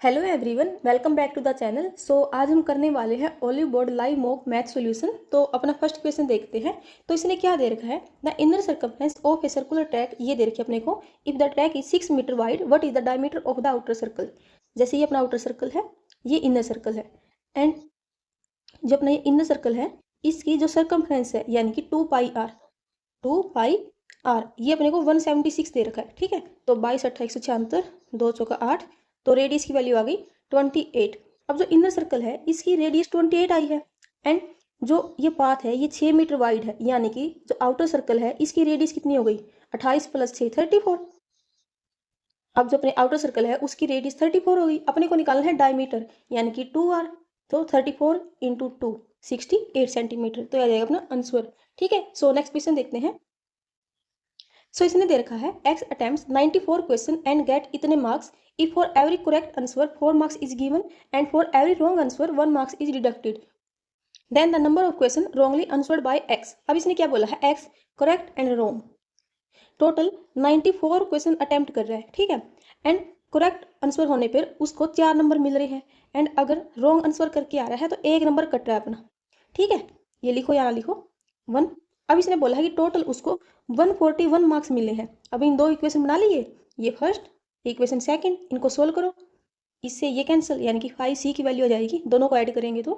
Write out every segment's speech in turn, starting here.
Hello everyone, welcome back to the channel. आज हम करने वाले हैं Oliveboard live mock math solution. तो अपना फर्स्ट क्वेश्चन देखते हैं। तो इसने क्या दे रखा है, the inner circumference of a circular track, ये दे रखी है अपने को। If the track is 6 metre wide, what is the diameter of the outer circle. जैसे ये अपना आउटर सर्कल है, ये इनर सर्कल है, एंड जो अपना ये इनर सर्कल है इसकी जो सर्कमफ्रेंस है यानी कि 2 पाई आर, ये अपने को 176 दे रखा है। ठीक है, तो 22 8 176, 2 चौका 8, तो रेडियस की वैल्यू आ गई 28। अब जो इनर सर्कल है इसकी रेडियस 28 आई है, एंड जो ये पाथ है ये 6 मीटर वाइड है, यानी कि जो आउटर सर्कल है इसकी रेडियस कितनी हो गई, 28 + 6 34। अब जो अपने आउटर सर्कल है उसकी रेडियस 34 हो गई। अपने को निकालना है डायमीटर यानी कि 2r, तो 34 × 2 68 सेंटीमीटर, तो आ जाएगा अपना आंसर। ठीक है, सो नेक्स्ट क्वेश्चन देखते हैं। इसने दे रखा है x attempts 94 question and get इतने marks if for every correct answer 4 marks is given and for every wrong answer 1 marks is deducted, then the number of question wrongly answered by x। अब इसने क्या बोला है, x correct and wrong, total 94 question attempt कर रहा है। ठीक है, एंड करेक्ट आंसर होने पर उसको 4 नंबर मिल रहे हैं, एंड अगर रॉन्ग आंसर करके आ रहा है तो 1 नंबर कट रहा है अपना। ठीक है, ये लिखो या ना लिखो 1। अब इसने बोला है कि टोटल उसको 141 मार्क्स मिले हैं। अब इन दो इक्वेशन बना लिए, ये फर्स्ट, इक्वेशन सेकंड, इनको सोल्व करो। इससे ये कैंसिल, यानी कि 5c की वैल्यू आ जाएगी, दोनों को ऐड करेंगे तो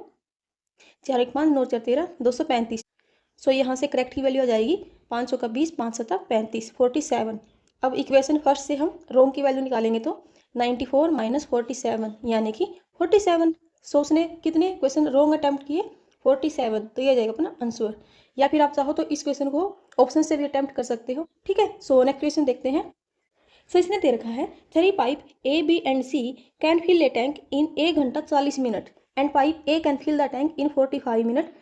4 1 5 9 4 13 235। सो यहाँ से करेक्ट की वैल्यू आ जाएगी 5 का 20 5 7 35 47। अब इक्वेशन फर्स्ट से हम रोंग की वैल्यू निकालेंगे तो 94 - 47 यानी कि 47। सो उसने कितने क्वेश्चन रोंग अटेम्प्ट किए, 47, तो ये जाएगा अपना आंसर। या फिर आप चाहो तो इस क्वेश्चन को ऑप्शन से भी अटेम्प्ट कर सकते हो। ठीक है, सो नेक्स्ट क्वेश्चन देखते हैं। सो इसने दे रखा है 3 pipe A B and C can fill a tank in 1 घंटा 40 minute, and pipe A can fill the tank in 45 minute,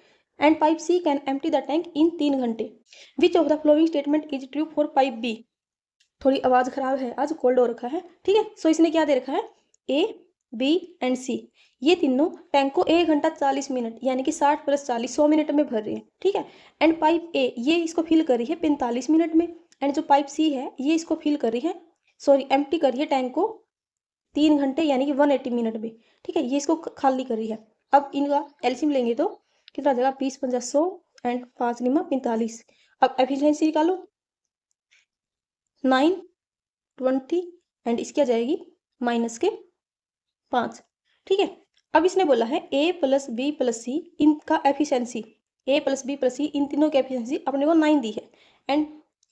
and pipe C can empty the tank in 3 घंटे। Which of the following statement is true for pipe B. थोड़ी आवाज़ खराब है, आज cold हो रखा है। ठीक है, सो इसने क्या दे रखा है, ए बी एंड सी ये तीनों टैंक को 1 घंटा 40 मिनट यानी कि 60 + 40 100 मिनट में भर रही है। ठीक है, एंड पाइप ए ये इसको फिल कर रही है 45 मिनट में, एंड जो पाइप सी है ये इसको फिल कर रही है, सॉरी एम्प्टी कर रही है टैंक को 3 घंटे यानी कि 180 मिनट में। ठीक है, ये इसको खाली कर रही है। अब इनका एलसीएम लेंगे तो कितना आ जाएगा, 20 × 50 100 एंड 5 × 45। अब एफिशिएंसी निकालो, 9 20 एंड इसकी आ जाएगी -5। ठीक है, अब इसने बोला है a + b + c इनका एफिशिएंसी, a + b + c इन तीनों की एफिशिएंसी अपने को 9 दी है, एंड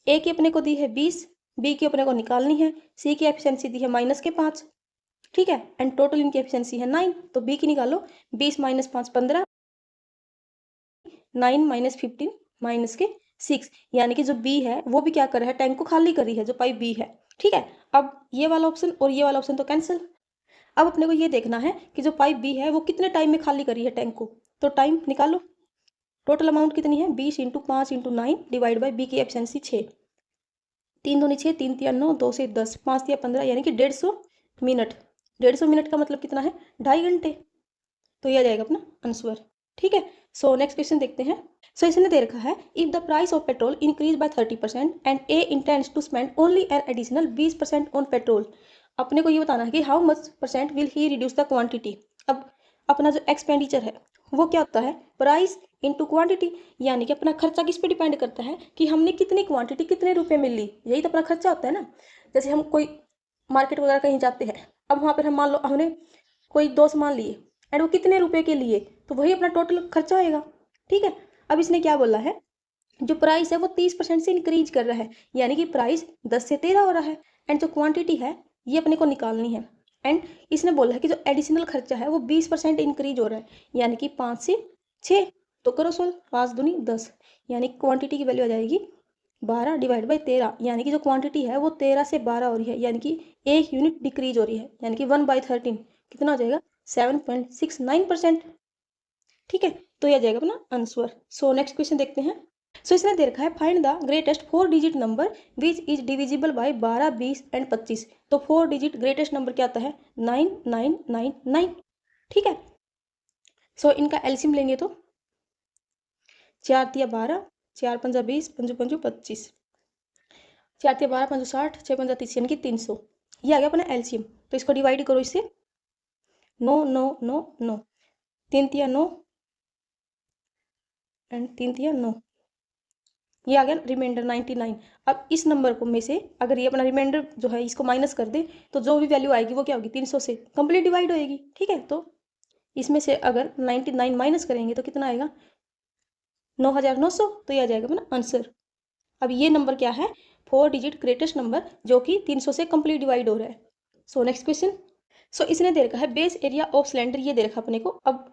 a की अपने को दी है 20, b की अपने को निकालनी है, c की एफिशिएंसी दी है -5। ठीक है, एंड टोटल इनकी एफिशिएंसी है 9, तो b की निकालो, 20 - 5 15, 9 - 15 -6, यानी कि जो b है वो भी क्या कर रहा है, टैंक को खाली कर रही है, जो पाइप b है। ठीक है, अब ये वाला ऑप्शन और ये वाला ऑप्शन तो कैंसिल। अब अपने को ये देखना है कि जो पाइप बी है वो कितने टाइम में खाली करी है टैंक को, तो टाइम निकालो। टोटल अमाउंट कितनी है, 20 × 5 × 9 डिवाइड बाई बी की एफिशिएंसी 6, 3 दूनी 6 3 3 9 2 से 10 5 या 15 यानी कि 150 मिनट। 150 मिनट का मतलब कितना है, 2.5 घंटे, तो यह जाएगा अपना आंसर। ठीक है, सो नेक्स्ट क्वेश्चन देखते हैं। सो इसने दे रखा है if the price of petrol increase by 30% and A intends to spend only an additional 20% on petrol. अपने को ये बताना है कि how much percent will he reduce the quantity. अब अपना जो एक्सपेंडिचर है वो क्या होता है, प्राइस इनटू क्वांटिटी, यानी कि अपना खर्चा किस पे डिपेंड करता है कि हमने कितनी क्वांटिटी कितने रुपए में ली, यही तो अपना खर्चा होता है ना। जैसे हम कोई मार्केट वगैरह कहीं जाते हैं, अब वहाँ पर हम मान लो हमने कोई 2 सामान लिए एंड वो कितने रुपए के लिए, तो वही अपना टोटल खर्चा आएगा। ठीक है, अब इसने क्या बोला है, जो प्राइस है वो 30% से इंक्रीज कर रहा है, यानी कि प्राइस 10 से 13 हो रहा है, एंड जो क्वांटिटी है ये अपने को निकालनी है, एंड इसने बोला है कि जो एडिशनल खर्चा है वो 20% इंक्रीज हो रहा है, यानी कि 5 से 6, तो करो सोल्व, 5 दूनी 10, यानी क्वांटिटी की वैल्यू आ जाएगी 12 डिवाइड बाई 13, यानी कि जो क्वांटिटी है वो 13 से 12 हो रही है, यानी कि 1 यूनिट डिक्रीज हो रही है, यानी कि 1/13 कितना हो जाएगा, 7.69%। ठीक है, तो यह जाएगा अपना आंसर। सो नेक्स्ट क्वेश्चन देखते हैं। सो इसने दे रखा है find the greatest 4 digit number which is divisible by 12 20 and 25। तो 4 डिजिट ग्रेटेस्ट नंबर क्या आता है, 9999। ठीक है, सो इनका एलसीएम लेंगे तो 4 × 12 4 × 20 5 × 5 25, 4 × 12 5 60 6 × 30 यानी कि 300, ये आ गया अपना एलसीएम। तो इसको डिवाइड करो इससे, 9 9 9 9, 3 तिया 9 एंड 3 तिया 9, ये आ गया रिमाइंडर 99। अब इस नंबर को में से अगर ये अपना रिमाइंडर जो है इसको माइनस कर दे तो जो भी वैल्यू आएगी वो क्या होगी, 300 से कंप्लीट डिवाइड होएगी। ठीक है, तो इसमें से अगर 99 माइनस करेंगे तो कितना आएगा, 9900, तो ये आ जाएगा अपना आंसर। अब ये नंबर क्या है, 4 डिजिट ग्रेटेस्ट नंबर जो कि 300 से कंप्लीट डिवाइड हो रहा है। सो नेक्स्ट क्वेश्चन। सो इसने दे रखा है बेस एरिया ऑफ सिलेंडर, ये दे रखा अपने को। अब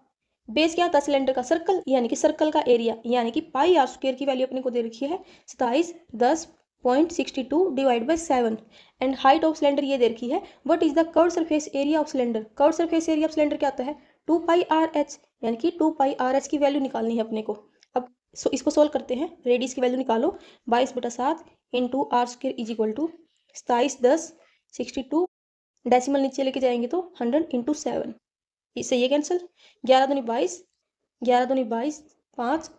बेस क्या था सिलेंडर का, सर्कल, यानी कि सर्कल का एरिया, यानी कि पाई आर स्क्वायर की वैल्यू अपने को दे रखी है 2710.62 divide by 7। And height of cylinder ये दे रखी है, what is the curve surface area of cylinder. Curve surface area of cylinder क्या आता है, 2 पाई आर एच, यानी कि 2 पाई आर एच की वैल्यू निकालनी है अपने को। अब इसको सोल्व करते हैं, रेडियस की वैल्यू निकालो, 22/7 into R square is equal to 2710.62, decimal नीचे लेके जाएंगे तो 100 इंटू 7, इससे ये कैंसिल, 11 दूनी 22, 11 दूनी 22, 5,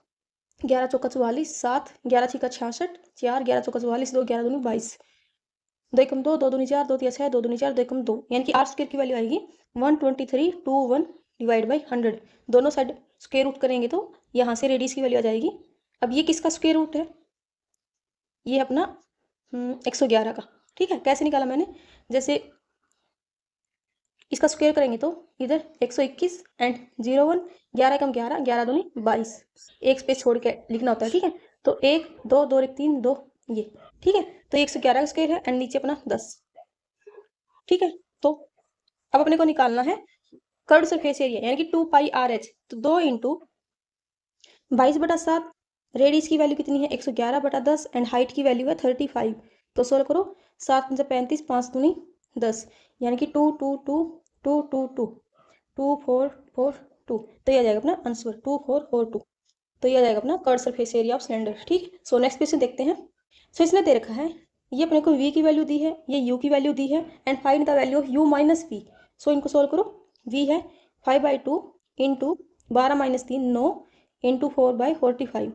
11 चौका 44, 7, 11 छक्का 66, 4, 11 चौका 44, 2, 11 दूनी 22, 2 एकम 2, 2 दूनी 4, 2 तिया 6, 2 दूनी 4, 2 एकम 2, यानी कि आर स्क्वायर की वैल्यू आएगी 123.21 डिवाइड बाई 100। दोनों साइड स्क्वायर रूट करेंगे तो यहाँ से रेडियस की वैल्यू आ जाएगी। अब ये किसका स्क्वायर रूट है, ये अपना 111 का। ठीक है, कैसे निकाला मैंने, जैसे इसका स्क्वायर करेंगे तो इधर 121 एंड 01, 11 कम 11, 11 दूनी 22, एक स्पेस छोड़ के लिखना होता है। ठीक है, तो 1 2 2 1 3 2, ये ठीक है, तो 111 का स्क्वायर है एंड नीचे अपना 10। ठीक है, तो अब अपने को निकालना है कर्व सरफेस एरिया, यानी कि 2 पाई आर एच, तो 2 इंटू 22/7, रेडियस की वैल्यू कितनी है 111/10 एंड हाइट की वैल्यू है 35। तो सोल्व करो, 7 से 35, 5 दूनी 10, यानी कि 2 2 2 2 2 2 2 4 4 2, तो ये आ जाएगा अपना आंसर 2442। तो ये आ जाएगा अपना curve surface area of cylinder. ठीक, सो नेक्स्ट क्वेश्चन देखते हैं। सो इसने दे रखा है, ये अपने को v की वैल्यू दी है, ये u की वैल्यू दी है and find the value of u minus v। सो इनको सोल्व करो, v है 5/2 इंटू 12-3 9 इंटू 4/45,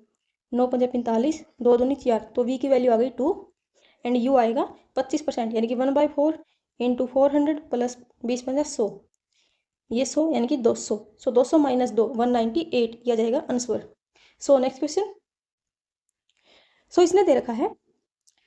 9 5 45, 2 दूनी 4, तो v की वैल्यू आ गई 2 एंड u आएगा 25%, यानी कि 1/4 इंटू 400 प्लस 20 5 100, ये 100 यानी कि 200। सो 200 माइनस 2 198, यह जाएगा answer. So next question. So इसने दे रखा है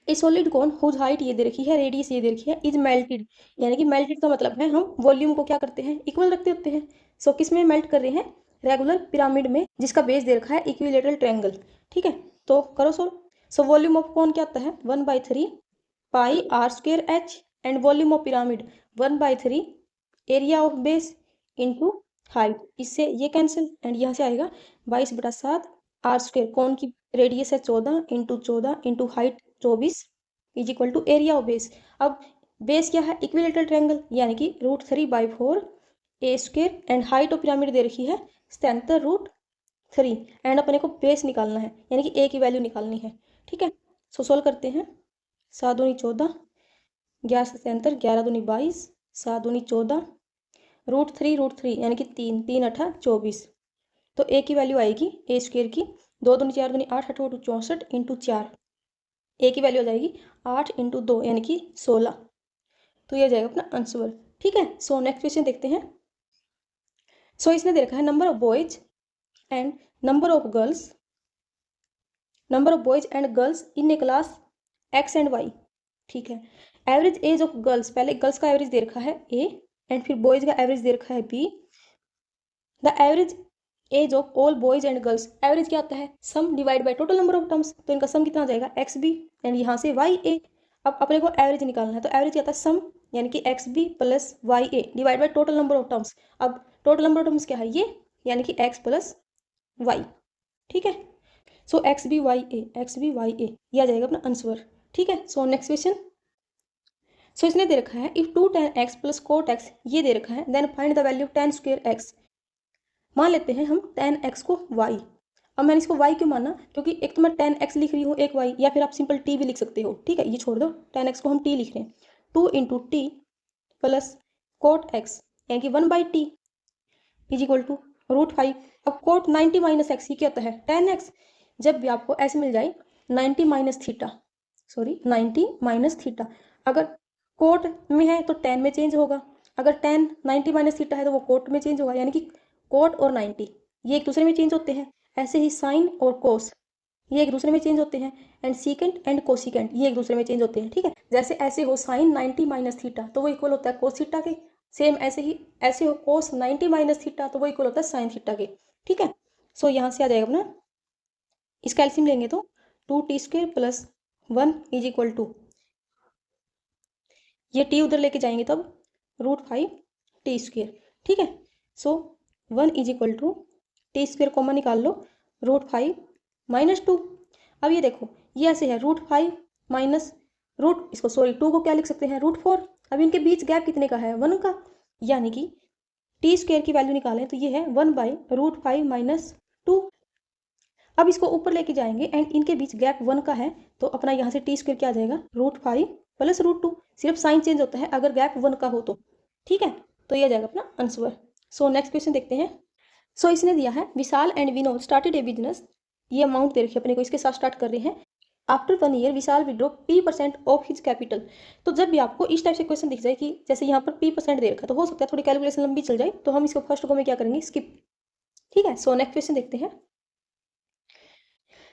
ए सॉलिड कौन हुज हाइट ये दे रखी है, रेडियस ये दे रखी है, इज मेल्टेड, यानी कि मेल्टेड का मतलब है हम वॉल्यूम को क्या करते हैं, इक्वल रखते होते हैं। सो किस में मेल्ट कर रहे हैं, रेगुलर पिरामिड में, जिसका बेस दे रखा है इक्विलेटरल ट्रायंगल। ठीक है, तो करो सोल्व। सो वॉल्यूम ऑफ कौन क्या आता है 1/3 pi r square h and volume of pyramid 1/3 area of base into height, इससे ये कैंसिल एंड यहाँ से आएगा 22/7 आर स्क्वायर, कौन की रेडियस है 14 into 14 into height 24 is equal to area of base. अब बेस क्या है इक्विलेटरल ट्रायंगल, यानी कि √3/4 a square and height of pyramid दे रखी है 77√3 एंड अपने को बेस निकालना है, यानी कि ए की वैल्यू निकालनी है। ठीक है, सो सोल्व करते हैं, 7 दूनी 14, 11 से 77, 11 दूनी 22, 7 दूनी 14, √3 यानी कि 3 3 8 24, तो ए की वैल्यू आएगी ए स्क्वायर की 2 दूनी 4 दूनी 8 8 64 इंटू 4, ए की वैल्यू आ जाएगी 8 इंटू 2 यानी कि 16, तो ये जाएगा अपना आंसर। ठीक है, सो नेक्स्ट क्वेश्चन देखते हैं। सो इसने दे रखा है number of boys and number of girls, number of boys and girls in a class x and y. ठीक है, एवरेज एज ऑफ गर्ल्स, पहले गर्ल्स का एवरेज दे रखा है ए एंड फिर बॉयज का एवरेज दे रखा है b. The average age of all boys and girls, average क्या आता है sum divide by total number of terms, तो इनका सम कितना आ जाएगा एक्स बी एंड यहाँ से वाई ए। अब अपने को एवरेज निकालना है, तो एवरेज क्या आता है सम, यानी कि x b plus y a divide by total number of terms. अब टोटल नंबर ऑफ टर्म्स क्या है ये, यानी कि एक्स प्लस वाई। ठीक है, so x b y a, x b y a, यह आ जाएगा अपना आंसर। ठीक है, सो नेक्स्ट क्वेश्चन। सो इसने दे रखा है if 2 tan x plus cot x, ये दे रखा है, then find the value tan square x। मान लेते हैं हम tan x को y। अब मैंने इसको y क्यों माना, क्योंकि एक तो मैं tan x लिख रही हूँ एक y, या फिर आप सिंपल t भी लिख सकते हो। ठीक है, ये छोड़ दो, tan x को हम t लिख रहे हैं, 2 into T plus cot x, यानी कि 1/t इज इक्वल टू √5। अब cot 90 माइनस एक्स, ये क्या होता है tan x। जब भी आपको ऐसे मिल जाए 90 minus theta, sorry 90 minus theta, अगर कोट में है तो tan में चेंज होगा, अगर tan 90 माइनस थीटा है तो वो कोट में चेंज होगा, यानी कि कोट और 90 ये एक दूसरे में चेंज होते हैं। ऐसे ही साइन और कोस ये एक दूसरे में चेंज होते हैं, एंड सीकेंट एंड कोसिकेंट ये एक दूसरे में चेंज होते हैं, ठीक है। जैसे ऐसे हो साइन 90 माइनस थीटा तो वो इक्वल होता है कोस थीटा के, सेम ऐसे ही ऐसे हो कोस 90 माइनस थीटा तो वो इक्वल होता है साइन थीटा के, ठीक है। सो यहाँ से आ जाएगा अपना, इसका एलसीएम लेंगे तो 2t² plus 1 is equal to, ये t उधर लेके जाएंगे तब √5t², ठीक है। So 1 is equal to t² common निकाल लो, √5 माइनस 2। अब ये देखो ये ऐसे है √5 माइनस इसको सॉरी 2 को क्या लिख सकते हैं √4। अब इनके बीच गैप कितने का है 1 का, यानी कि t² की वैल्यू निकालें तो ये है 1/√5 माइनस 2। अब इसको ऊपर लेके जाएंगे एंड इनके बीच गैप 1 का है तो अपना यहाँ से t² क्या आ जाएगा √5 प्लस √2, सिर्फ साइन चेंज होता है अगर गैप 1 का हो तो, ठीक है। तो ये आ जाएगा अपना आंसर। सो नेक्स्ट क्वेश्चन देखते हैं। सो इसने दिया है Vishal and Vinod started a business, ये अमाउंट दे रखी है अपने को, इसके साथ स्टार्ट कर रहे हैं। After 1 year Vishal withdraw P% of his capital. तो जब भी आपको इस टाइप से क्वेश्चन दिख जाए कि जैसे यहाँ पर P% दे रखा है तो हो सकता है थोड़ी कैलकुलेशन लंबी चल जाए, तो हम इसको फर्स्ट को में क्या करेंगे स्किप, ठीक है। सो नेक्स्ट क्वेश्चन देखते हैं।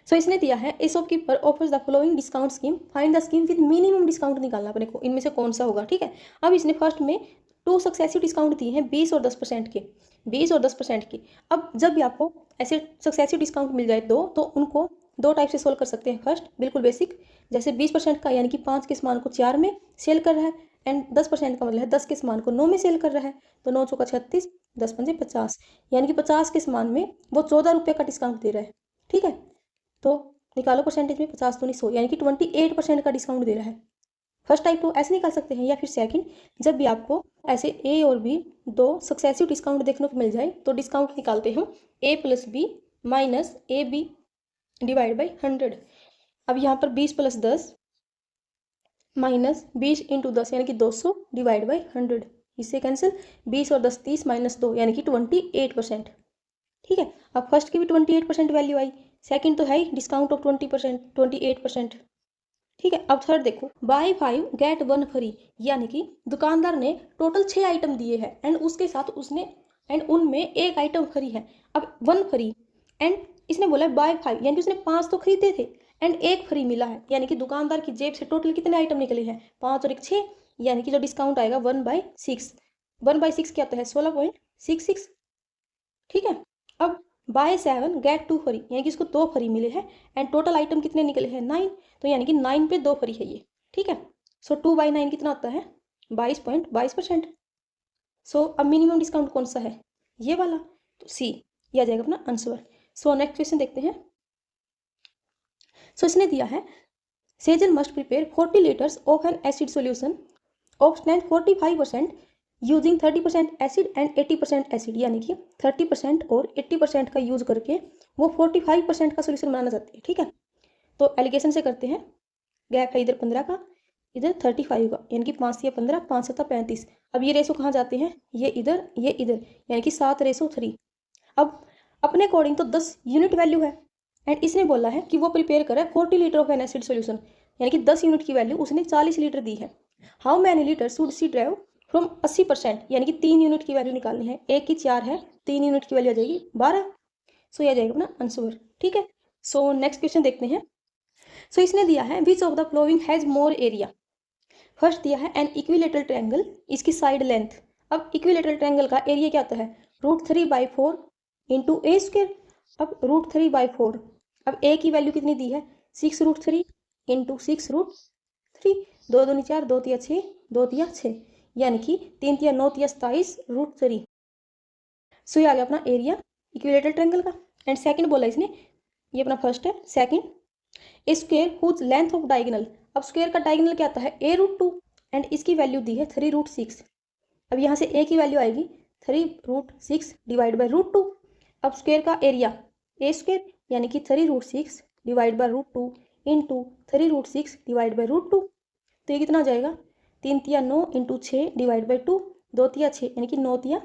सो इसने दिया है ए shopkeeper offers the following discount scheme, find the scheme with minimum discount निकालना अपने को, इनमें से कौन सा होगा, ठीक है। अब इसने फर्स्ट में 2 सक्सेसिव डिस्काउंट दिए हैं 20 और 10% के, 20 और 10% के। अब जब भी आपको ऐसे सक्सेसिव डिस्काउंट मिल जाए दो तो उनको दो टाइप से सोल्व कर सकते हैं। फर्स्ट बिल्कुल बेसिक, जैसे 20% का यानी कि 5 के सामान को 4 में सेल कर रहा है, एंड 10% का मतलब है 10 के सामान को 9 में सेल कर रहा है, तो 9 चौका 36, 10 पंजे 50, यानी कि 50 के सामान में वो 14 रुपये का डिस्काउंट दे रहा है, ठीक है। तो निकालो परसेंटेज में 50 तो 100, यानी कि 28% का डिस्काउंट दे रहा है। फर्स्ट टाइप तो ऐसे निकाल सकते हैं, या फिर सेकंड, जब भी आपको ऐसे ए और बी दो सक्सेसिव डिस्काउंट देखने को मिल जाए तो डिस्काउंट निकालते हैं a + b minus AB divide by 100। अब यहाँ पर 20 + 10 माइनस 20 × 10 यानी कि 200 डिवाइड बाई 100, इससे कैंसिल 20 और 10 30 माइनस 2 यानी कि 28%, ठीक है। अब फर्स्ट की भी 28% वैल्यू आई, सेकंड तो है ही डिस्काउंट ऑफ 20% 28%, ठीक है। अब थर्ड देखो, बाय 5 गेट 1 फ्री, यानी कि दुकानदार ने टोटल 6 आइटम दिए हैं एंड उसके साथ उसने एंड उनमें एक आइटम फ्री है। अब 1 फ्री एंड इसने बोला बाय 5, यानी कि उसने 5 तो खरीदे थे एंड एक फ्री मिला है, यानी कि दुकानदार की जेब से टोटल कितने आइटम निकले हैं 5 और 1 6, यानी कि जो डिस्काउंट आएगा 1/6, 1/6 क्या आता है 16.66, ठीक है। अब बाय 7 गेट 2 फ्री, यानी कि इसको 2 फ्री मिले हैं एंड टोटल आइटम कितने निकले हैं 9, तो यानी कि 9 पे 2 फ्री है ये, ठीक है। सो 2/9 कितना आता है 22.22%। सो अब मिनिमम डिस्काउंट कौन सा है ये वाला, तो सी, ये आ जाएगा अपना आंसर। सो नेक्स्ट क्वेश्चन देखते हैं। सो इसने दिया है Schezwan must prepare 40 litres of N acid solution of stand 45% using 30% acid and 80% acid, यानी कि 30% और 80% का यूज करके वो 45% का सोल्यूशन बनाना चाहती है, ठीक है। तो एलिगेशन से करते हैं, गैप है इधर 15 का इधर 35 का, यानी कि 5 या 15 5 7 35। अब ये रेशो कहाँ जाते हैं, ये इधर यानी कि 7:3। अब अपने अकॉर्डिंग तो 10 यूनिट वैल्यू है एंड इसने बोला है कि वो प्रिपेयर करे 40 litre of N acid solution, यानी कि 10 यूनिट की वैल्यू उसने 40 लीटर दी है। How many litre should see drive from 80%, यानी कि 3 यूनिट की वैल्यू निकालनी है, एक की 4 है 3 यूनिट की वैल्यू आ जाएगी 12। सो ये आ जाएगा अपना आंसर, ठीक है। सो नेक्स्ट क्वेश्चन देखते हैं। सो इसने दिया है विच of the flowing has more area. First दिया है एन इक्विलेटरल ट्रायंगल, इसकी साइड लेंथ। अब इक्विलेटरल ट्रायंगल का एरिया क्या आता है √3/4 इंटू a²। अब √3/4, अब a की वैल्यू कितनी दी है 6√3 इंटू 6√3, 2 दूनी 4 2 तिया 6 2 तिया 6, यानी कि 3 तिया 9 तिया 27√3। सो ये आ गया अपना एरिया इक्विलेटरल ट्रायंगल का। एंड सेकंड बोला इसने, ये अपना फर्स्ट है। Second square whose length of diagonal, अब स्क्वायर का डायगोनल क्या आता है a√2 एंड इसकी वैल्यू दी है 3√6। अब यहाँ से a की वैल्यू आएगी 3√6 डिवाइड बाई √2। अब स्क्वायर का एरिया a² यानी कि 3√6 divide by √2 into 3√6 divide by √2, तो ये कितना हो जाएगा 3 तिया 9 इंटू 6 डिवाइड बाई 2, 2 तिया 6 यानी कि 9 तिया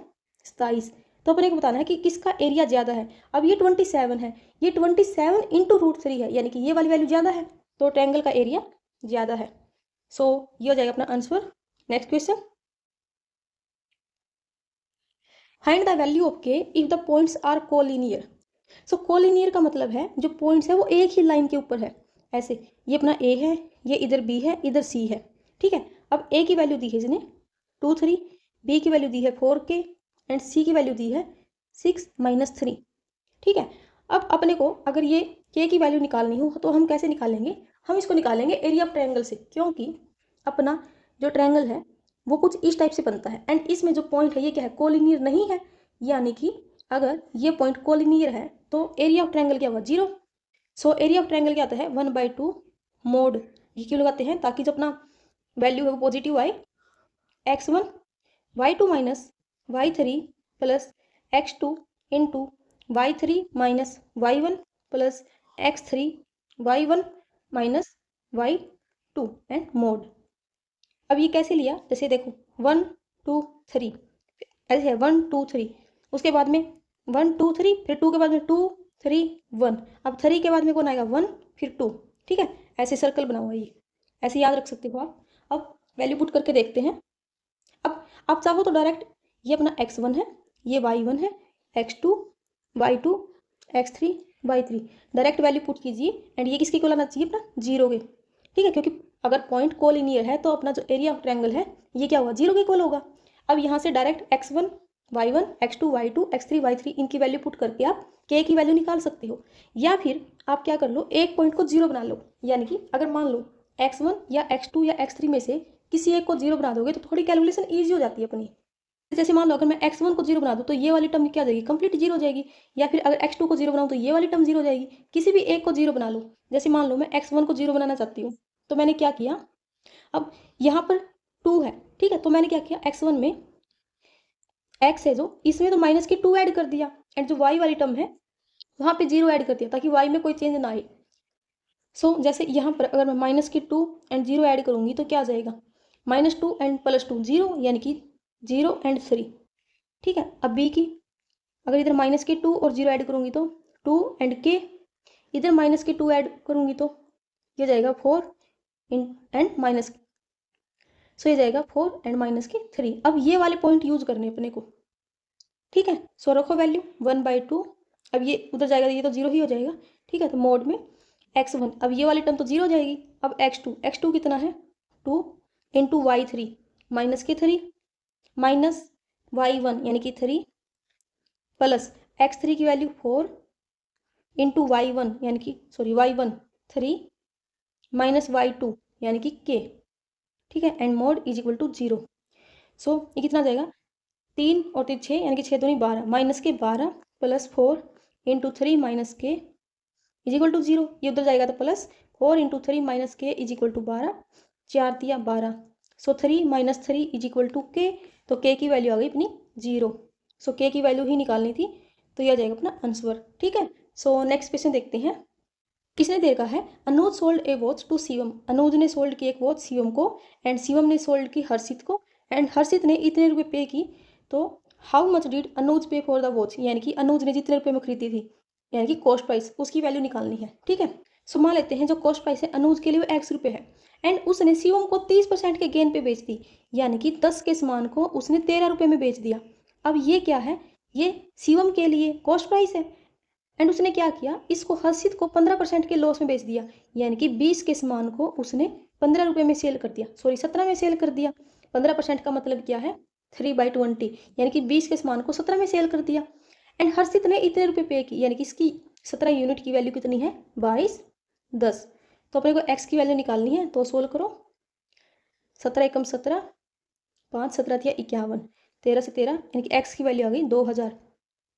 27। तो अपने को बताना है कि किसका एरिया ज़्यादा है। अब ये 27 है, ये 27 इंटू √3 है, यानी कि ये वाली वैल्यू ज़्यादा है, तो ट्रायंगल का एरिया ज़्यादा है। सो ये हो जाएगा अपना answer. Next question. Find the value of k if the points are collinear. So collinear का मतलब है जो पॉइंट्स है वो एक ही लाइन के ऊपर है। ऐसे ये अपना ए है, ये इधर बी है, इधर सी है, ठीक है। अब ए की वैल्यू दी है इसने 2 3, बी की वैल्यू दी है 4k एंड सी की वैल्यू दी है 6 - 3, ठीक है। अब अपने को अगर ये के की वैल्यू निकालनी हो तो हम कैसे निकालेंगे, हम इसको निकालेंगे एरिया ऑफ ट्रायंगल से, क्योंकि अपना जो ट्रायंगल है वो कुछ इस टाइप से बनता है एंड इसमें जो पॉइंट है ये क्या है, कोलिनियर नहीं है। यानी कि अगर ये पॉइंट कोलिनियर है तो एरिया ऑफ ट्रायंगल क्या होगा, 0। सो एरिया ऑफ ट्रायंगल क्या आता है, 1/2 मोड, ये क्यों लगाते हैं, ताकि जो अपना वैल्यू है वो पॉजिटिव आए। x1 y2 minus y3 plus x2 into y3 minus y1 plus x3 y1 minus y2 and mode. अब ये कैसे लिया, जैसे देखो 1 2 3 ऐसे है 1 2 3, उसके बाद में 1 2 3, फिर 2 के बाद में 2 3 1, अब 3 के बाद में कौन आएगा 1 फिर 2, ठीक है। ऐसे सर्कल बना हुआ ये, ऐसे याद रख सकते हो आप। अब वैल्यू पुट करके देखते हैं। अब आप चाहो तो डायरेक्ट ये अपना x1 है, ये y1 है, x2 y2 x3 y3 direct value put कीजिए एंड ये किसके इक्वल आना चाहिए, अपना 0 के, ठीक है। क्योंकि अगर पॉइंट कोलिनियर है तो अपना जो एरिया ऑफ ट्रायंगल है ये क्या होगा, 0 के इक्वल होगा। अब यहाँ से direct x1 y1 x2 y2 x3 y3 इनकी वैल्यू पुट करके आप k की वैल्यू निकाल सकते हो। या फिर आप क्या कर लो, एक पॉइंट को 0 बना लो, यानी कि अगर मान लो x1 या x2 या x3 में से किसी एक को 0 बना दोगे तो थोड़ी कैलकुलेशन ईजी हो जाती है अपनी। जैसे मान लो अगर मैं x1 को 0 बना दूँ तो ये वाली टर्म क्या हो जाएगी, कंप्लीट 0 हो जाएगी। या फिर अगर x2 को 0 बनाऊँ तो ये वाली टर्म 0 हो जाएगी। किसी भी एक को 0 बना लो, जैसे मान लो मैं x1 को 0 बनाना चाहती हूँ तो मैंने क्या किया, अब यहाँ पर 2 है, ठीक है, तो मैंने क्या किया, x1 में x है जो इसमें तो माइनस के 2 ऐड कर दिया एंड जो y वाली टर्म है वहाँ पे 0 ऐड कर दिया ताकि y में कोई चेंज ना आए। सो जैसे यहाँ पर अगर मैं माइनस के 2 एंड 0 ऐड करूँगी तो क्या आ जाएगा, -2 एंड +2 0, यानी कि 0 एंड 3, ठीक है। अब b की अगर इधर माइनस के 2 और 0 ऐड करूँगी तो 2 एंड k, इधर माइनस के 2 ऐड करूँगी तो ये जाएगा 4 एंड माइनस, सो ये जाएगा 4 एंड -3। अब ये वाले पॉइंट यूज करने अपने को, ठीक है। सो रखो वैल्यू 1/2, अब ये उधर जाएगा ये तो 0 ही हो जाएगा, ठीक है। तो मोड में x1, अब ये वाली टर्म तो 0 हो जाएगी। अब x2 कितना है 2 इंटू y3 -3 माइनस y1 यानी कि 3 प्लस x3 की वैल्यू 4 इंटू y1 यानी कि y1 3 माइनस y2 यानी कि k, ठीक है। And mod is equal to 0। So ये कितना जाएगा, 3 और 3 6 यानी कि 6 दूनी 12 माइनस के 12 प्लस 4 इंटू 3 माइनस के इज इक्वल टू 0। ये उधर जाएगा तो प्लस 4 इंटू 3 माइनस के इज इक्वल टू 12, 4 तिया 12। सो 3 - 3 इज इक्वल टू के, तो के की वैल्यू आ गई अपनी 0। सो के की वैल्यू ही निकालनी थी, तो यह जाएगा अपना आंसर, ठीक है। सो नेक्स्ट क्वेश्चन देखते हैं। किसने दे रखा है, Anuj sold a watch to Shivam, Anuj ने सोल्ड की एक वॉच शिवम को एंड शिवम ने सोल्ड की हर्षित को एंड हर्षित ने इतने रुपए पे की, तो हाउ मच डिड अनुज पे फॉर द वॉच, यानी कि अनुज ने जितने रुपए में खरीदी थी, यानी कि कॉस्ट प्राइस, उसकी वैल्यू निकालनी है, ठीक है। सो मान लेते हैं जो कॉस्ट प्राइस है अनुज के लिए वो x रुपये है एंड उसने शिवम को 30% के गेन पे बेच दी, यानी कि 10 के सामान को उसने 13 रुपये में बेच दिया। अब ये क्या है, ये शिवम के लिए कॉस्ट प्राइस है एंड उसने क्या किया, इसको हर्षित को 15% के लॉस में बेच दिया, यानी कि 20 के सामान को उसने 15 रुपये में सेल कर दिया, 17 में सेल कर दिया। 15% का मतलब क्या है, 3/20, यानी कि 20 के सामान को 17 में सेल कर दिया एंड हर्षित ने इतने रुपये पे की, यानी कि इसकी 17 यूनिट की वैल्यू कितनी है 22 10। तो अपने को x की वैल्यू निकालनी है, तो सोल्व करो। 17 एकम 17, 5 17 थिया 51, 13 से 13, यानी कि x की वैल्यू आ गई 2000।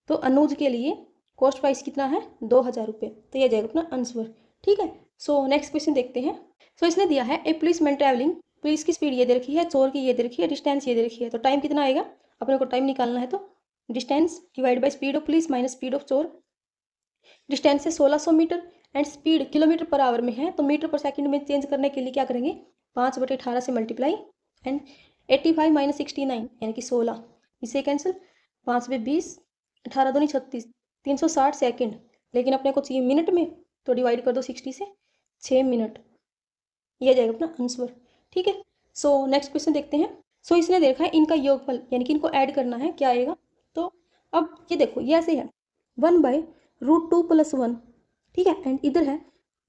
तो अनुज के लिए कॉस्ट प्राइस कितना है 2000 रुपये, तो यह जाएगा अपना आंसर, ठीक है। सो नेक्स्ट क्वेश्चन देखते हैं। सो इसने दिया है ए पुलिसमैन ट्रैवलिंग, पुलिस की स्पीड ये दे रखी है, चोर की ये दे रखी है, डिस्टेंस ये दे रखी है, तो टाइम कितना आएगा, अपने को टाइम निकालना है। तो distance divide by speed of police minus speed of चोर। डिस्टेंस है 1600 metre and speed kilometre per hour में है, तो मीटर पर सेकंड में चेंज करने के लिए क्या करेंगे, 5/18 से मल्टीप्लाई एंड 85 - 69 यानी कि 16, इसे कैंसिल, 5 में 20, 18 दूनी 36, 360 सेकंड, लेकिन अपने को चाहिए मिनट में, तो डिवाइड कर दो 60 से, 6 मिनट, यह जाएगा अपना आंसर, ठीक है। सो नेक्स्ट क्वेश्चन देखते हैं। सो इसने देखा है इनका योगफल, यानी कि इनको ऐड करना है, क्या आएगा, तो अब ये देखो ये ऐसे है 1/√2 + 1, ठीक है, एंड इधर है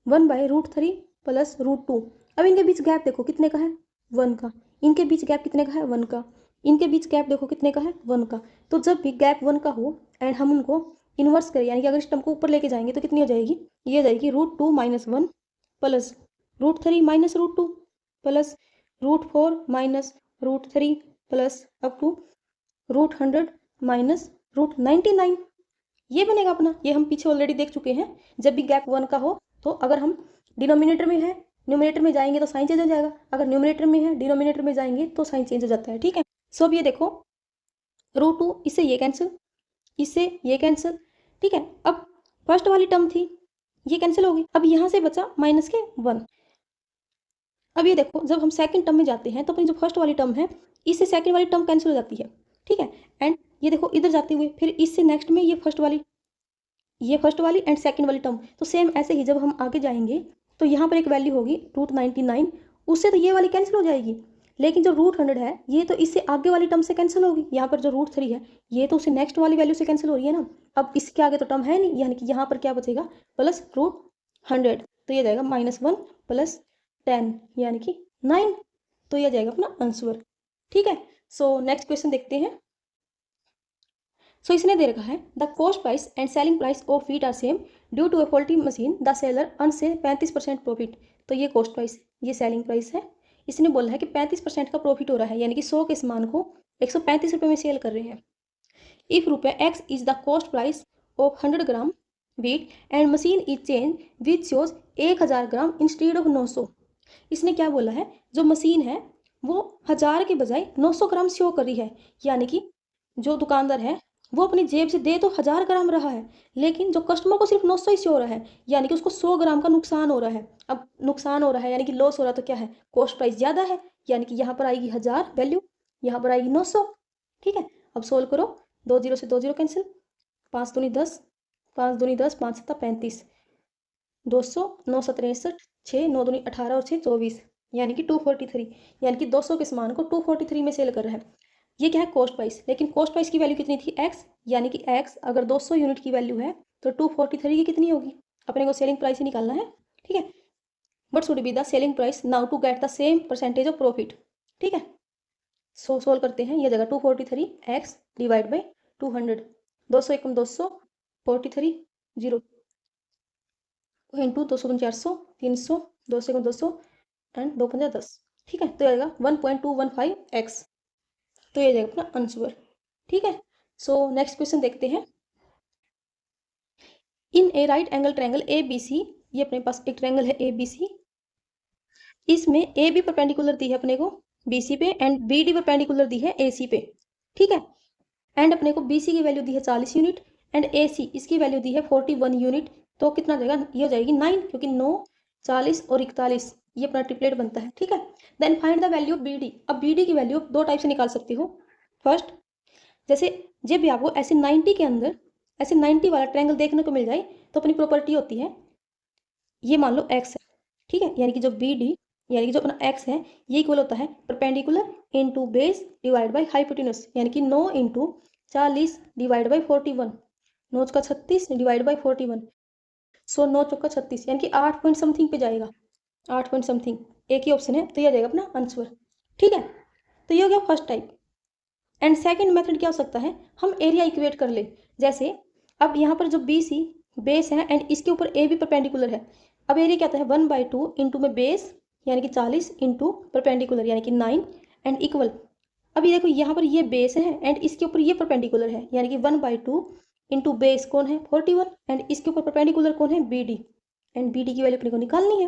1/√3 + √2। अब इनके बीच गैप देखो कितने का है, 1 का। इनके बीच गैप कितने का है, 1 का। इनके बीच गैप देखो कितने का है, 1 का। तो जब भी गैप 1 का हो एंड हम उनको इन्वर्स करें, यानी कि अगर इस टर्म को ऊपर लेके जाएंगे तो कितनी हो जाएगी, ये हो जाएगी √2 - 1 + √3 - √2 + √4 - √3 + अप टू √100 - √99। ये बनेगा अपना। ये हम पीछे ऑलरेडी देख चुके हैं। जब भी गैप 1 का हो तो अगर हम डिनोमिनेटर में है, न्यूमिनेटर में जाएंगे तो साइन चेंज हो जाएगा, अगर न्यूमिनेटर में है डिनोमिनेटर में जाएंगे तो साइन चेंज हो जाता है, ठीक है। सो अब ये देखो √2 इससे ये कैंसिल, इससे ये कैंसिल, ठीक है। अब फर्स्ट वाली टर्म थी ये कैंसिल होगी। अब यहाँ से बचा -1। अब ये देखो जब हम सेकंड टर्म में जाते हैं तो अपनी जो फर्स्ट वाली टर्म है इससे सेकंड वाली टर्म कैंसिल हो जाती है, ठीक है। एंड ये देखो इधर जाते हुए फिर इससे नेक्स्ट में ये फर्स्ट वाली एंड सेकंड वाली टर्म, तो सेम ऐसे ही जब हम आगे जाएंगे तो यहाँ पर एक वैल्यू होगी √99, उससे तो ये वाली कैंसिल हो जाएगी। लेकिन जो √100 है ये तो इससे आगे वाली टर्म से कैंसिल होगी। यहाँ पर जो √3 है ये तो उससे नेक्स्ट वाली वैल्यू से कैंसिल हो रही है ना। अब इसके आगे तो टर्म है नहीं, यानी कि यहाँ पर क्या बचेगा +√100, तो ये जाएगा -1 + 10 यानी कि 9। तो ये जाएगा अपना आंसर, ठीक है। सो नेक्स्ट क्वेश्चन देखते हैं। सो इसने दे रखा है the cost price and selling price of wheat are same due to a faulty machine the seller earns 35% profit. तो ये कॉस्ट प्राइस, ये सेलिंग प्राइस है। इसने बोला है कि 35% का प्रॉफिट हो रहा है, यानी कि 100 के सामान को 135 रुपये में सेल कर रहे हैं। If ₹X is the cost price of 100 gram wheat and machine is change which shows 1000 gram instead of 900। इसने क्या बोला है, जो मशीन है वो 1000 के बजाय 900 ग्राम शो कर रही है, यानी कि जो दुकानदार है वो अपनी जेब से दे तो 1000 ग्राम रहा है, लेकिन जो कस्टमर को सिर्फ 900 ही शो हो रहा है, यानी कि उसको 100 ग्राम का नुकसान हो रहा है। अब नुकसान हो रहा है यानी कि लॉस हो रहा है, तो क्या है, कॉस्ट प्राइस ज़्यादा है, यानी कि यहाँ पर आएगी 1000 वैल्यू, यहाँ पर आएगी 900, ठीक है। अब सोल्व करो, 2 0 से 2 0 कैंसिल, 5 दूनी 10, 5 दूनी 10, 5 7 35, 200, 9 7 63, 6 9 दूनी 18 और 6 24, यानी कि 243, यानी कि 200 के सामान को 243 में सेल कर रहा है। ये क्या है, कॉस्ट प्राइस। लेकिन कॉस्ट प्राइस की वैल्यू कितनी थी, x, यानी कि x अगर 200 यूनिट की वैल्यू है तो 243 की कितनी होगी, अपने को सेलिंग प्राइस ही निकालना है, ठीक है। But should be the selling price now to get the same percentage of profit, ठीक है। सो सोल्व करते हैं, ये जगह 243 x divide by 200, 200 Ekam 200, 43 0 into 200 400, 300, 200 Ekam 200 and 2 5 10, ठीक है। तो आएगा 1.215x, तो ये जाएगा अपना आंसर, ठीक है। सो नेक्स्ट क्वेश्चन देखते हैं। In a right angle triangle A B C, ये अपने पास एक ट्रायंगल है ए बी सी, इसमें ए बी परपेंडिकुलर दी है अपने को बी सी पे एंड बी डी परपेंडिकुलर दी है ए सी पे, ठीक है। एंड अपने को बी सी की वैल्यू दी है 40 यूनिट एंड ए सी इसकी वैल्यू दी है 41 यूनिट, तो कितना जाएगा, ये हो जाएगी 9, क्योंकि 9 40 और 41 ये अपना ट्रिपलेट बनता है, ठीक है। Then find the value of B D. अब बी डी की वैल्यू दो टाइप से निकाल सकती हो। फर्स्ट, जैसे जब भी आपको ऐसे 90 के अंदर ऐसे 90 वाला ट्रायंगल देखने को मिल जाए तो अपनी प्रॉपर्टी होती है, ये मान लो x है, ठीक है, यानी कि जो बी डी यानी कि जो अपना x है ये इक्वल होता है perpendicular into base divide by hypotenuse, यानी कि 9 इंटू 40 डिवाइड बाय 41, 9 का 36 डिवाइड बाय 41, सो 9 चौका 36, यानी कि 8 पॉइंट समथिंग पे जाएगा, 8 पॉइंट समथिंग, एक ही ऑप्शन है, तो यह जाएगा अपना आंसर, ठीक है। तो ये हो गया first type. And second method क्या हो सकता है, हम एरिया इक्वेट कर ले। जैसे अब यहाँ पर जो बी सी बेस है एंड इसके ऊपर ए भी परपेंडिकुलर है, अब एरिया क्या होता है 1/2 इंटू में बेस यानी कि 40 इंटू परपेंडिकुलर यानी कि 9 एंड इक्वल। अब ये देखो यहाँ पर ये बेस है एंड इसके ऊपर ये परपेंडिकुलर है, यानी कि 1/2 इंटू बेस कौन है 41 एंड इसके ऊपर परपेंडिकुलर कौन है B D, and B D की वैल्यू अपने को निकालनी है,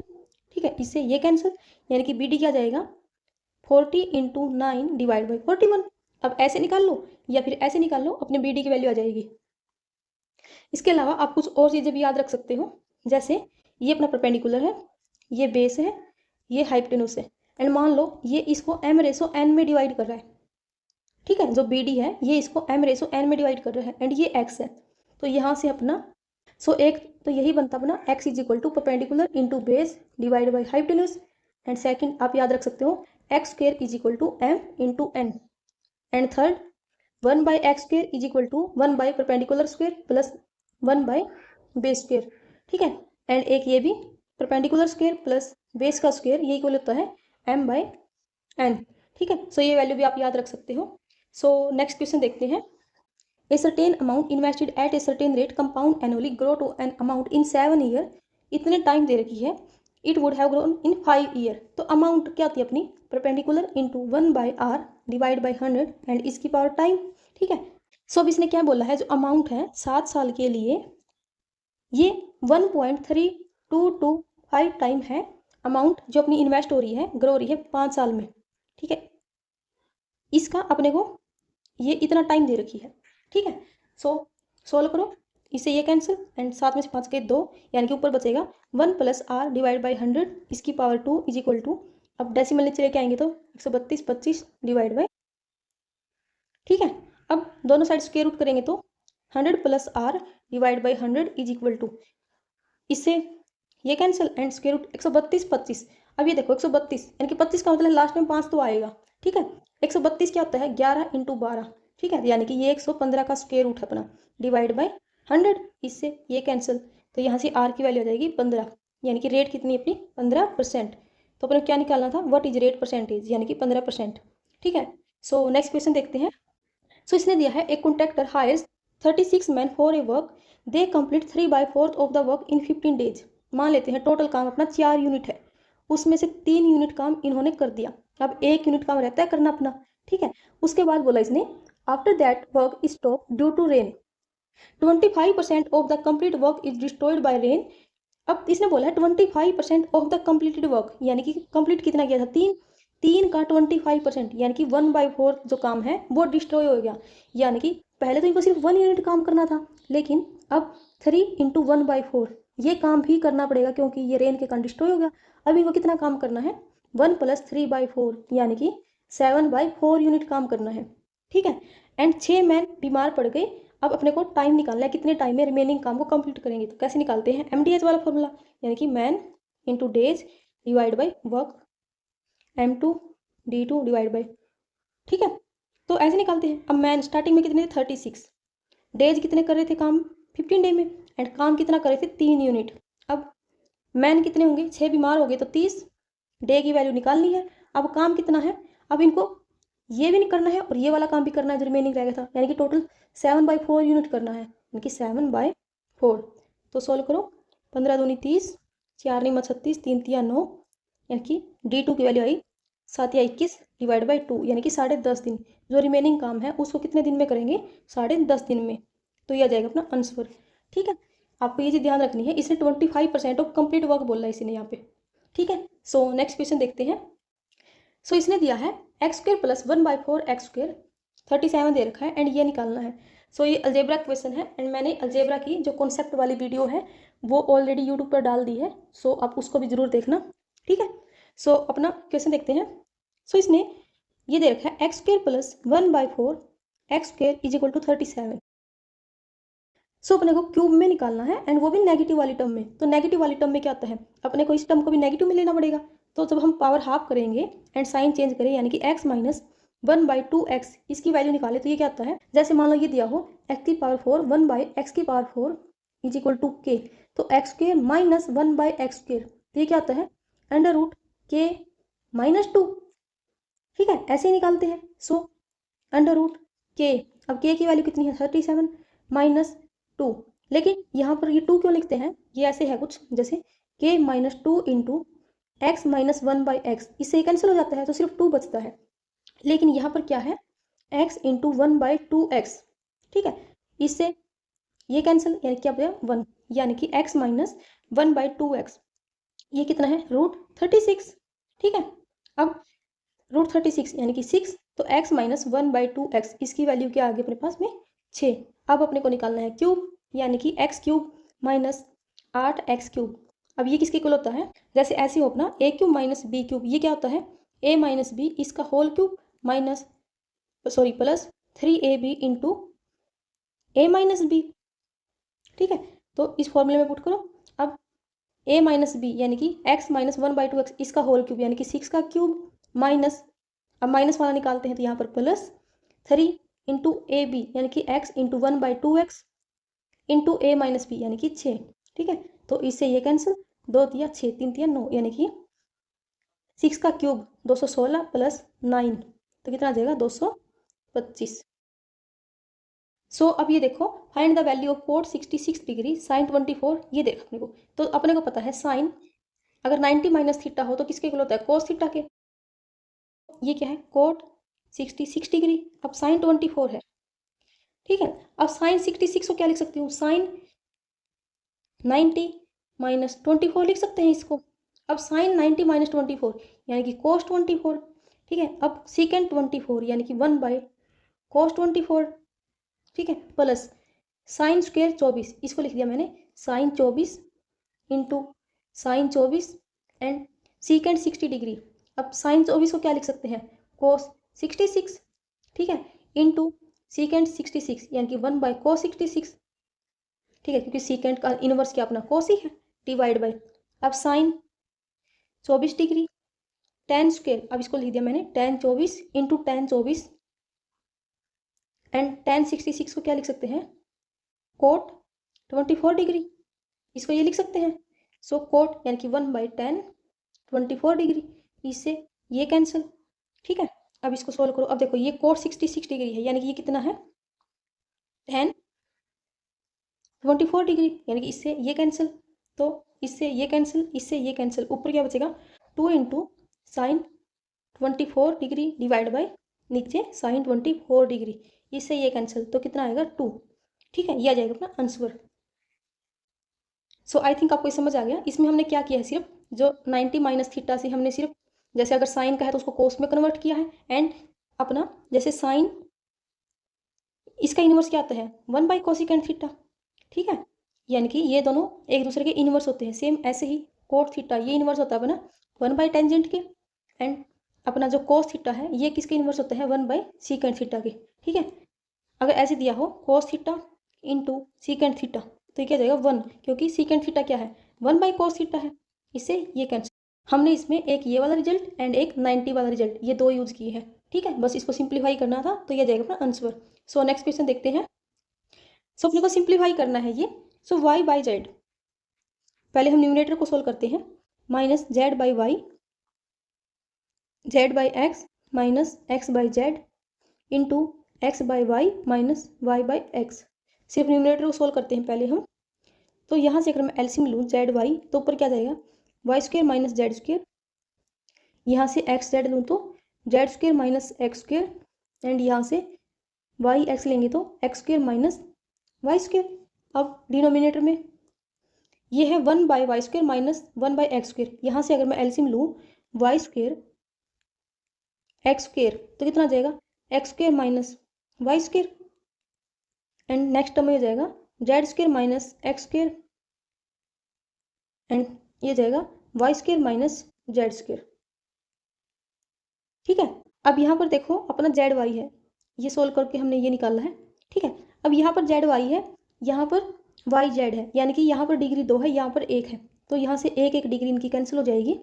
ठीक है। इससे ये कैंसिल, यानी कि बी डी क्या जाएगा 40 इंटू 9 डिवाइड बाई 41। अब ऐसे निकाल लो या फिर ऐसे निकाल लो, अपने बी डी की वैल्यू आ जाएगी। इसके अलावा आप कुछ और चीज़ें भी याद रख सकते हो, जैसे ये अपना परपेंडिकुलर है, ये बेस है, ये हाइपोटेन्यूज है, एंड मान लो ये इसको m/n में डिवाइड कर रहा है, ठीक है। जो बी डी है ये इसको m/n में डिवाइड कर रहा है एंड ये x है, तो यहाँ से अपना एक तो यही बनता अपना x is equal to perpendicular into base divide by hypotenuse, and second आप याद रख सकते हो x² is equal to m into n, and third 1 by x square is equal to 1 by perpendicular square plus 1 by base square, ठीक है। And एक ये भी परपेंडिकुलर स्क्वेयर प्लस बेस का स्क्वेयर, ये इक्वल होता है m बाई n, ठीक है। सो ये वैल्यू भी आप याद रख सकते हो। सो नेक्स्ट क्वेश्चन देखते हैं। A certain amount invested at a certain rate compound annually grow to an amount in 7 year, इतने टाइम दे रखी है, it would have grown in 5 year. तो अमाउंट क्या होती है अपनी, perpendicular into 1 by R divide by 100 and इसकी पावर टाइम, ठीक है। सो अब इसने क्या बोला है, जो अमाउंट है 7 साल के लिए ये 1.3225 टाइम है अमाउंट जो अपनी इन्वेस्ट हो रही है, ग्रो हो रही है 5 साल में, ठीक है। इसका अपने को ये इतना टाइम दे रखी है, ठीक है। सो सोल्व करो, इसे ये कैंसिल एंड 7 में से 5 के 2, यानी कि ऊपर बचेगा 1 प्लस आर डिवाइड बाई 100 इसकी पावर 2 इज इक्वल टू, अब डेसिमल नीचे लेके आएंगे तो 132 डिवाइड बाई, ठीक है। अब दोनों साइड स्क्वायर रूट करेंगे तो 100 plus R divide by 100 is equal to, इससे ये कैंसिल एंड स्क्वायर रूट 132 अब ये देखो 132 यानी कि 25 का मतलब लास्ट में 5 तो आएगा, ठीक है। 132 क्या होता है 11 इंटू 12, ठीक है, यानी कि ये 115 का स्क्वायर रूट है अपना डिवाइड बाई 100, इससे ये कैंसिल, तो यहाँ से आर की वैल्यू आ जाएगी 15, यानी कि रेट कितनी अपनी 15%। तो अपने क्या निकालना था, व्हाट इज रेट परसेंटेज, यानी कि 15%, ठीक है। सो नेक्स्ट क्वेश्चन देखते हैं। सो इसने दिया है, एक contractor hires 36 man for a work, they complete 3/4 of the work in 15 days. मान लेते हैं टोटल काम अपना 4 यूनिट है, उसमें से 3 यूनिट काम इन्होंने कर दिया, अब 1 यूनिट काम रहता है करना अपना, ठीक है। उसके बाद बोला इसने, after that work is stop due to rain, 25% of the complete work is destroyed by rain. अब इसने बोला है 25% ऑफ द कंप्लीटेड वर्क, यानी कि कंप्लीट कितना किया था, 3 का 25%, यानी कि 1/4 जो काम है वो डिस्ट्रॉय हो गया, यानी कि पहले तो इनको सिर्फ 1 यूनिट काम करना था, लेकिन अब 3 इंटू 1/4 ये काम भी करना पड़ेगा क्योंकि ये रेन के कारण डिस्ट्रॉय हो गया। अब इनको कितना काम करना है, 1 प्लस 3/4 यानी कि 7/4 यूनिट काम करना है, ठीक है। एंड 6 मैन बीमार पड़ गए, अब अपने को टाइम निकालना है, कितने टाइम में रिमेनिंग काम को कंप्लीट करेंगे। तो कैसे निकालते हैं, MDH वाला फॉर्मूला, यानी कि man into days divide by work, M2D2 divide by, ठीक है। तो ऐसे निकालते हैं। अब मैन स्टार्टिंग में कितने थे 36, डेज कितने कर रहे थे काम 15 डे में, एंड काम कितना कर रहे थे 3 यूनिट। अब मैन कितने होंगे 6 बीमार हो गए तो 30, डे की वैल्यू निकालनी है। अब काम कितना है, अब इनको ये भी नहीं करना है और ये वाला काम भी करना है जो रिमेनिंग रह गया था, यानी कि टोटल 7/4 यूनिट करना है, यानी कि 7/4। तो सोल्व करो, 15 दूनी 30, 4 नहीं 36, 3 तिया 9, यानी कि D2 की वैल्यू आई 7 या 21 डिवाइड बाई 2, यानी कि 10.5 दिन। जो रिमेनिंग काम है उसको कितने दिन में करेंगे, 10.5 दिन में। तो ये आ जाएगा अपना आंसर, ठीक है। आपको ये चीज़ ध्यान रखनी है, इसने 25% ऑफ कंप्लीट वर्क बोला है इसने यहाँ पे, ठीक है। सो नेक्स्ट क्वेश्चन देखते हैं। सो इसने दिया है x square plus 1/4 x square 37 दे रखा है एंड ये निकालना है। सो ये अलजेब्रा क्वेश्चन है एंड मैंने अलजेब्रा की जो कॉन्सेप्ट वाली वीडियो है वो ऑलरेडी यूट्यूब पर डाल दी है, सो आप उसको भी जरूर देखना, ठीक है। सो अपना क्वेश्चन देखते हैं। सो इसने ये दे रखा है x square plus 1/4 x square is equal to 37। So अपने को क्यूब में निकालना है एंड वो भी नेगेटिव वाली टर्म में। तो नेगेटिव वाली टर्म में क्या होता है, अपने को इस टर्म को भी नेगेटिव में लेना पड़ेगा। तो जब हम पावर हाफ करेंगे एंड साइन चेंज करें, यानी कि x माइनस 1/2x इसकी वैल्यू निकाले, तो ये क्या होता है, जैसे मान लो ये दिया हो x की पावर 4 1/x की power 4 is equal to k, तो x square minus 1/x square, तो ये क्या होता है अंडर रूट k माइनस 2, ठीक है, ऐसे ही निकालते हैं। सो अंडर रूट k, अब k की वैल्यू कितनी है 37 माइनस 2, लेकिन यहाँ पर ये 2 क्यों लिखते हैं, ये ऐसे है कुछ जैसे k minus 2 into x minus 1/x, इससे कैंसिल हो जाता है तो सिर्फ 2 बचता है, लेकिन यहाँ पर क्या है x इंटू 1/2x, ठीक है, इससे ये कैंसिल, यानी क्या बचा 1, यानी कि x माइनस 1/2x, ये कितना है √36, ठीक है। अब √36 यानी कि 6, तो x माइनस 1/2x इसकी वैल्यू क्या आ गई अपने पास में 6। अब अपने को निकालना है क्यूब, यानी कि x cube minus 8x cube. अब ये किसके इक्वल होता है, जैसे ऐसे हो अपना a cube minus b cube, ये क्या होता है a माइनस b इसका whole cube minus plus 3ab into a minus b, ठीक है। तो इस फॉर्मूले में पुट करो। अब a माइनस b यानी कि x माइनस 1/2x इसका होल क्यूब, यानी कि 6 का क्यूब माइनस, अब माइनस वाला निकालते हैं तो यहाँ पर प्लस 3 इंटू ए बी यानी कि x into 1/2x into a minus b यानी कि 6। ठीक है, तो इससे ये कैंसिल, 2 तिया 6, 3 तिया 9 यानी कि 6 का क्यूब 216 प्लस 9 तो कितना आ जाएगा 225। सो अब ये देखो, find the value of cot 66 degree sine 24। ये देखो अपने को, तो अपने को पता है साइन अगर 90 माइनस थीटा हो तो किसके इक्वल होता है, कोस थीटा के। ये क्या है, कोट 66 डिग्री। अब साइन 24 है, ठीक है। अब साइन 66 को क्या लिख सकती हूँ, साइन 90 माइनस 24 लिख सकते हैं इसको। अब साइन 90 माइनस 24 यानी कि कोस 24, ठीक है। अब सीकेंट 24 यानी कि 1/कोस 24, ठीक है, प्लस साइन स्क्वायर 24, इसको लिख दिया मैंने sine 24 into sine 24 and secant 60 degree. अब साइन 24 को क्या लिख सकते हैं, कोस 66, ठीक है, इंटू सीकेंट 66 यानी कि 1/कोस 66, ठीक है, क्योंकि सीकेंट का इनवर्स क्या अपना कोस ही है, डिवाइड बाय अब साइन 24 डिग्री टेन स्क्वायर, अब इसको लिख दिया मैंने ten 24 into ten 24 and ten 66 को क्या लिख सकते हैं, कोट 24 डिग्री, इसको ये लिख सकते हैं। सो कोट यानी कि 1/10 24 डिग्री, इससे ये कैंसिल, ठीक है। अब इसको सोल्व करो। अब देखो ये कोट 66 डिग्री है यानी कि ये कितना है 10 24 डिग्री, यानी कि इससे ये कैंसिल, तो इससे ये कैंसिल, इससे ये कैंसिल, ऊपर क्या बचेगा 2 into sine 24 degree divide by नीचे साइन 24 डिग्री, इससे ये कैंसिल, तो कितना आएगा 2, ठीक है। ये आ जाएगा अपना आंसर। सो आई थिंक आपको समझ आ गया। इसमें हमने क्या किया है, सिर्फ जो 90 माइनस थीटा से हमने सिर्फ जैसे अगर साइन का है तो उसको कोस में कन्वर्ट किया है, एंड अपना जैसे साइन इसका इनवर्स क्या आता है 1/कोसिकेंट थीटा, ठीक है, यानी कि ये दोनों एक दूसरे के इनवर्स होते हैं। सेम ऐसे ही कोट थीटा ये इनवर्स होता है अपना 1/टेंजेंट के, एंड अपना जो कोस थीटा है ये किसके इनवर्स होता है 1/सीकेंट थीटा के, ठीक है। अगर ऐसे दिया हो cos theta into secant theta तो ये क्या जाएगा 1, क्योंकि सीकेंट थीटा क्या है 1/कोस थीटा है, इससे ये कैंसिल। हमने इसमें एक ये वाला रिजल्ट एंड एक 90 वाला रिजल्ट ये दो यूज किए हैं, ठीक है। बस इसको सिंप्लीफाई करना था तो ये जाएगा अपना आंसर। सो नेक्स्ट क्वेश्चन देखते हैं। सो अपने को सिंप्लीफाई करना है ये। सो y बाई जेड, पहले हम न्यूमरेटर को सोल्व करते हैं, minus z by y, z by x minus x by z into x by y minus y by x. सिर्फ न्यूमरेटर को सोल्व करते हैं पहले हम। तो यहाँ से अगर मैं एलसीएम लूँ जेड वाई तो ऊपर क्या जाएगा y square minus z square, यहाँ से एक्स जेड लूँ तो z square minus x square, and यहाँ से वाई एक्स लेंगे तो x square minus y square. अब डिनोमिनेटर में ये है 1/वाई स्क्वायर माइनस 1/एक्स स्क्वायर, यहाँ से अगर मैं एलसीएम लूँ वाई स्क्वायर एक्स स्क्वायर तो कितना आ जाएगा x square minus y square, and next term में हो जाएगा z square minus x square, and ये जाएगा y square minus z square, ठीक है। अब यहाँ पर देखो अपना जेड वाई है, ये सोल्व करके हमने ये निकाला है, ठीक है। अब यहाँ पर जेड वाई है, यहाँ पर वाई जेड है, यानी कि यहाँ पर डिग्री 2 है, यहाँ पर 1 है, तो यहाँ से एक एक डिग्री इनकी कैंसिल हो जाएगी,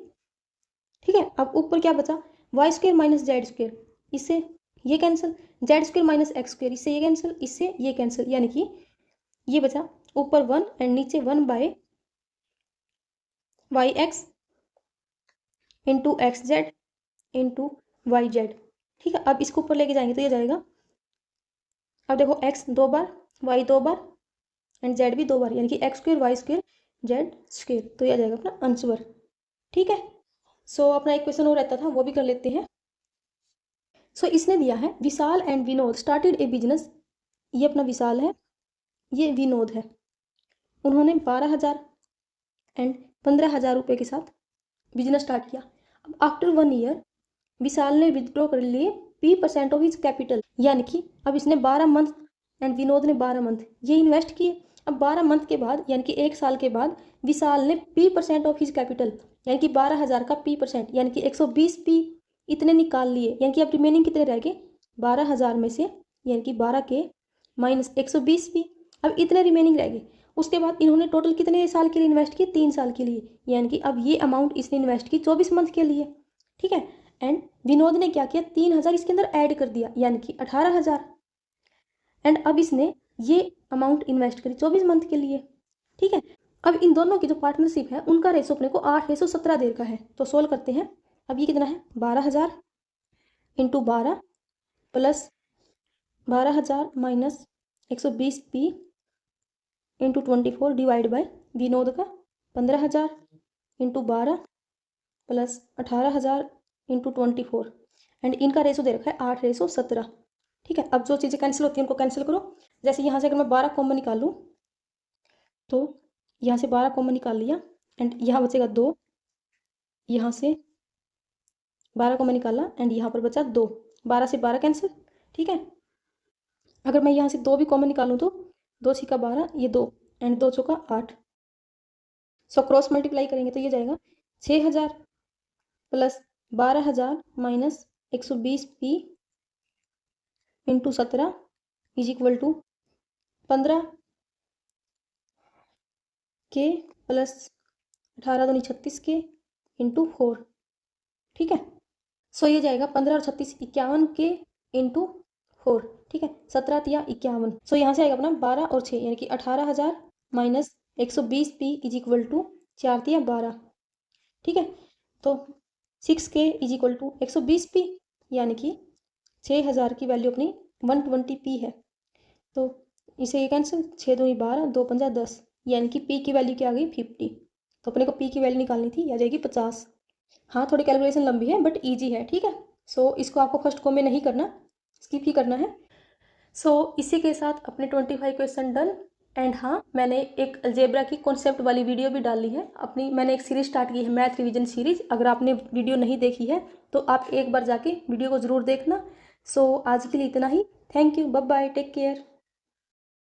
ठीक है। अब ऊपर क्या बचा y square minus z square, इससे ये cancel, z square minus x square, इससे ये कैंसिल, इससे ये कैंसिल, यानी कि ये बचा ऊपर 1 एंड नीचे 1/वाई x into x z into y z, ठीक है। अब इसको ऊपर लेके जाएंगे तो ये जाएगा, अब देखो एक्स 2 बार वाई 2 बार एंड जेड भी 2 बार, यानी कि x square y square z square, तो ये आ जाएगा अपना आंसर, ठीक है। सो अपना एक क्वेश्चन और रहता था वो भी कर लेते हैं। सो इसने दिया है Vishal and Vinod started a business, ये अपना विशाल है, ये विनोद है, उन्होंने 12,000 एंड 15,000 रुपये के साथ बिजनेस स्टार्ट किया। अब आफ्टर 1 ईयर विशाल ने विदड्रॉ कर लिए P% ऑफ हिज कैपिटल, यानी कि अब इसने 12 मंथ एंड विनोद ने 12 मंथ ये इन्वेस्ट किए। अब 12 मंथ के बाद यानी कि 1 साल के बाद विशाल ने P% ऑफ हिज कैपिटल यानी कि 12,000 का P% यानी कि 120 P इतने निकाल लिए, यानी कि अब रिमेनिंग कितने रह गए 12,000 में से यानी कि 12 के माइनस 120 P, अब इतने रिमेनिंग रह गए। उसके बाद इन्होंने टोटल कितने साल के लिए इन्वेस्ट किए 3 साल के लिए, यानी कि अब ये अमाउंट इसने इन्वेस्ट की 24 मंथ के लिए, ठीक है। एंड विनोद ने क्या किया 3,000 इसके अंदर ऐड कर दिया यानी कि 18,000, एंड अब इसने ये अमाउंट इन्वेस्ट करी 24 मंथ के लिए, ठीक है। अब इन दोनों की जो पार्टनरशिप है उनका रेशो अपने को 8:17 दे रखा है, तो सोल्व करते हैं। अब ये कितना है 12,000 into 12 plus 12,000 minus 120p into 24 divide by Vinod का 15,000 इंटू 12 प्लस 18,000 इंटू 24 एंड इनका रेशो दे रखा है 8:17, ठीक है। अब जो चीज़ें कैंसिल होती हैं उनको कैंसिल करो। जैसे यहाँ से अगर मैं 12 कॉमन निकालूँ तो यहाँ से 12 कॉमन निकाल लिया एंड यहाँ बचेगा 2, यहाँ से 12 कॉमन निकाला एंड यहाँ पर बचा 2, 12 से 12 कैंसिल, ठीक है। अगर मैं यहाँ से 2 भी कॉमन निकालूँ तो 2 छिका 12, ये 2 एंड 2 चौका 8, सो क्रॉस मल्टीप्लाई करेंगे तो ये जाएगा 6,000 plus 12,000 minus 120p into 17 is equal to 15 के प्लस 18 दूनी 36 के इंटू 4, ठीक है। सो ये जाएगा 15 और 36 51 के इंटू 4, ठीक है। 17 तिया 51, सो यहाँ से आएगा अपना 12 और 6 यानी कि 18,000 minus 120p is equal to 4 तिया 12, ठीक है। तो 6k is equal to 120p यानी कि 6,000 की वैल्यू अपनी 120p है, तो इसे ये कैंसिल, 6 दूनी 12, 2 पंजा 10 यानी कि p की वैल्यू क्या आ गई 50, तो अपने को p की वैल्यू निकालनी थी, आ जाएगी 50। हाँ थोड़ी कैलकुलेशन लंबी है बट ईजी है, ठीक है। सो इसको आपको फर्स्ट को में नहीं करना, स्किप ही करना है। सो इसी के साथ अपने 25 क्वेश्चन डन। एंड हाँ मैंने एक अलजेब्रा की कॉन्सेप्ट वाली वीडियो भी डाली है अपनी, मैंने एक सीरीज स्टार्ट की है मैथ रिवीजन सीरीज, अगर आपने वीडियो नहीं देखी है तो आप एक बार जाके वीडियो को ज़रूर देखना। सो आज के लिए इतना ही, thank you, bye bye, take care.